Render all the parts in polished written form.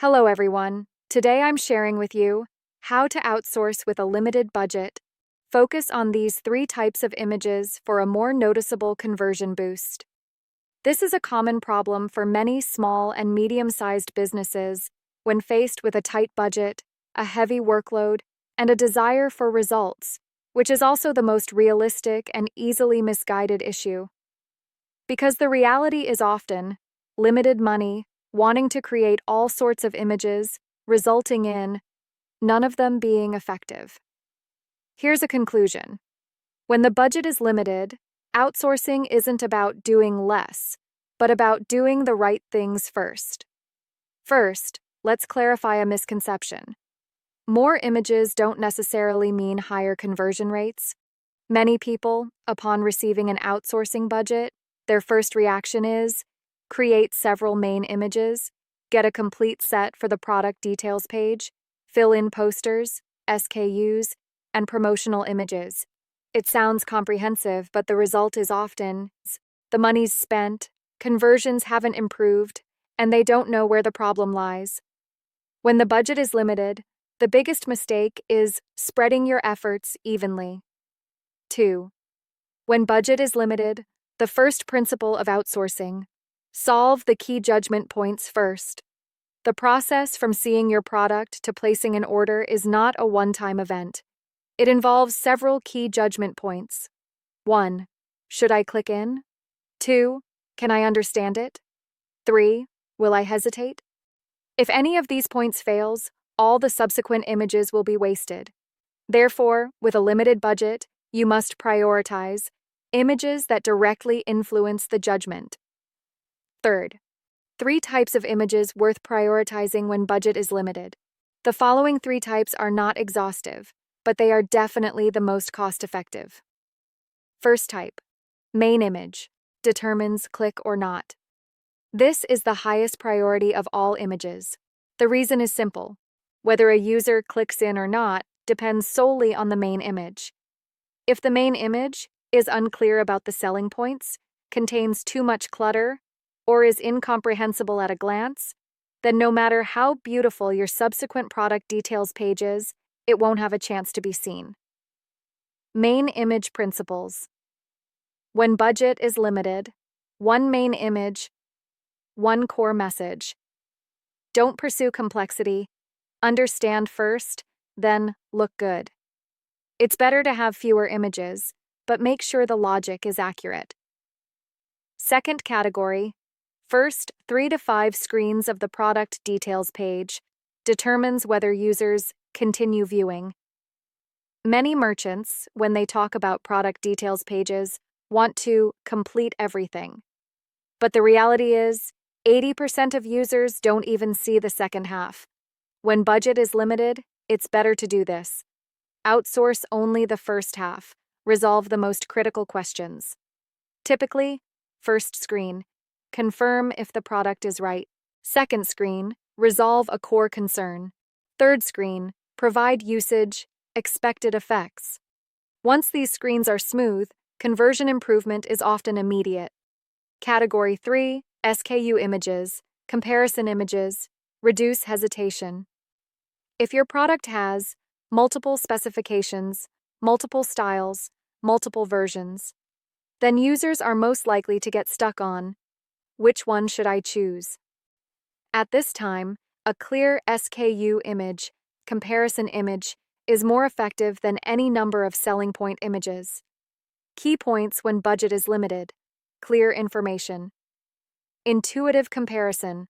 Hello everyone. Today I'm sharing with you how to outsource with a limited budget. Focus on these 3 types of images for a more noticeable conversion boost. This is a common problem for many small and medium-sized businesses when faced with a tight budget, a heavy workload, and a desire for results, which is also the most realistic and easily misguided issue. Because the reality is often limited money, wanting to create all sorts of images, resulting in none of them being effective. Here's a conclusion. When the budget is limited, outsourcing isn't about doing less, but about doing the right things first. First, let's clarify a misconception. More images don't necessarily mean higher conversion rates. Many people, upon receiving an outsourcing budget, their first reaction is, create several main images, get a complete set for the product details page, fill in posters, SKUs, and promotional images. It sounds comprehensive, but the result is often the money's spent, conversions haven't improved, and they don't know where the problem lies. When the budget is limited, the biggest mistake is spreading your efforts evenly. 2. When budget is limited, the first principle of outsourcing: solve the key judgment points first. The process from seeing your product to placing an order is not a one-time event. It involves several key judgment points. 1. Should I click in? 2. Can I understand it? 3. Will I hesitate? If any of these points fails, all the subsequent images will be wasted. Therefore, with a limited budget, you must prioritize images that directly influence the judgment. Third, 3 types of images worth prioritizing when budget is limited. The following 3 types are not exhaustive, but they are definitely the most cost-effective. First type, main image, determines click or not. This is the highest priority of all images. The reason is simple. Whether a user clicks in or not depends solely on the main image. If the main image is unclear about the selling points, contains too much clutter, or is incomprehensible at a glance, then no matter how beautiful your subsequent product details page is, it won't have a chance to be seen. Main image principles. When budget is limited, 1 main image, 1 core message. Don't pursue complexity. Understand first, then look good. It's better to have fewer images, but make sure the logic is accurate. Second category, first 3 to 5 screens of the product details page determines whether users continue viewing. Many merchants, when they talk about product details pages, want to complete everything. But the reality is, 80% of users don't even see the second half. When budget is limited, it's better to do this. Outsource only the first half. Resolve the most critical questions. Typically, first screen, confirm if the product is right. Second screen, resolve a core concern. Third screen, provide usage, expected effects. Once these screens are smooth, conversion improvement is often immediate. Category 3, SKU images, comparison images, reduce hesitation. If your product has multiple specifications, multiple styles, multiple versions, then users are most likely to get stuck on, which one should I choose? At this time, a clear SKU image, comparison image, is more effective than any number of selling point images. Key points when budget is limited: clear information. Intuitive comparison.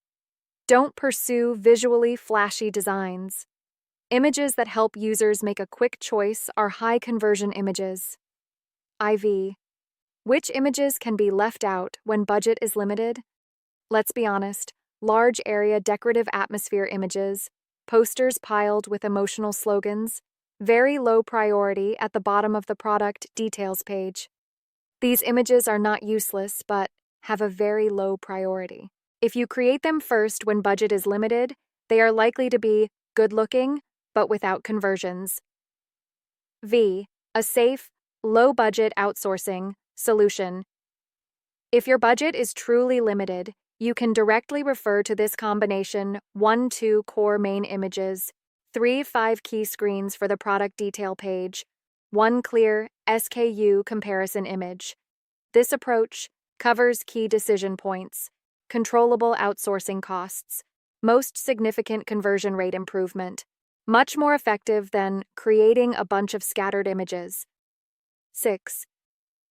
Don't pursue visually flashy designs. Images that help users make a quick choice are high conversion images. IV. Which images can be left out when budget is limited? Let's be honest, large area decorative atmosphere images, posters piled with emotional slogans, very low priority at the bottom of the product details page. These images are not useless, but have a very low priority. If you create them first when budget is limited, they are likely to be good-looking, but without conversions. V. A safe, low-budget outsourcing solution. If your budget is truly limited, You can directly refer to this combination 1-2 core main images, 3-5 key screens for the product detail page, 1 clear SKU comparison image. This approach covers key decision points, controllable outsourcing costs, most significant conversion rate improvement, much more effective than creating a bunch of scattered images. 6.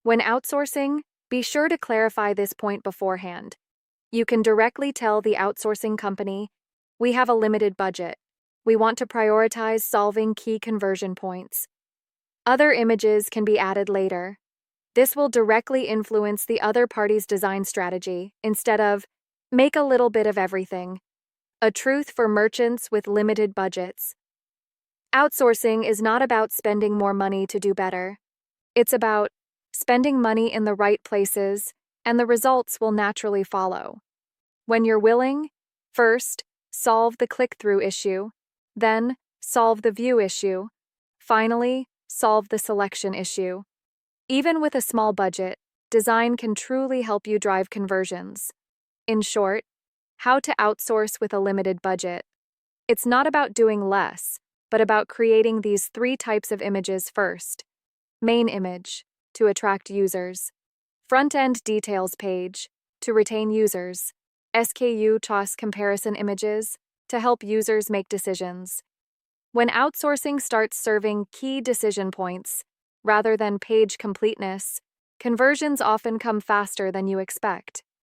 When outsourcing, be sure to clarify this point beforehand. You can directly tell the outsourcing company, "We have a limited budget. We want to prioritize solving key conversion points. Other images can be added later." This will directly influence the other party's design strategy instead of "make a little bit of everything." A truth for merchants with limited budgets. Outsourcing is not about spending more money to do better. It's about spending money in the right places, and the results will naturally follow. When you're willing, first, solve the click-through issue, then, solve the view issue, finally, solve the selection issue. Even with a small budget, design can truly help you drive conversions. In short, how to outsource with a limited budget. It's not about doing less, but about creating these 3 types of images first. Main image, to attract users. Front-end details page, to retain users. SKU toss comparison images, to help users make decisions. When outsourcing starts serving key decision points, rather than page completeness, conversions often come faster than you expect.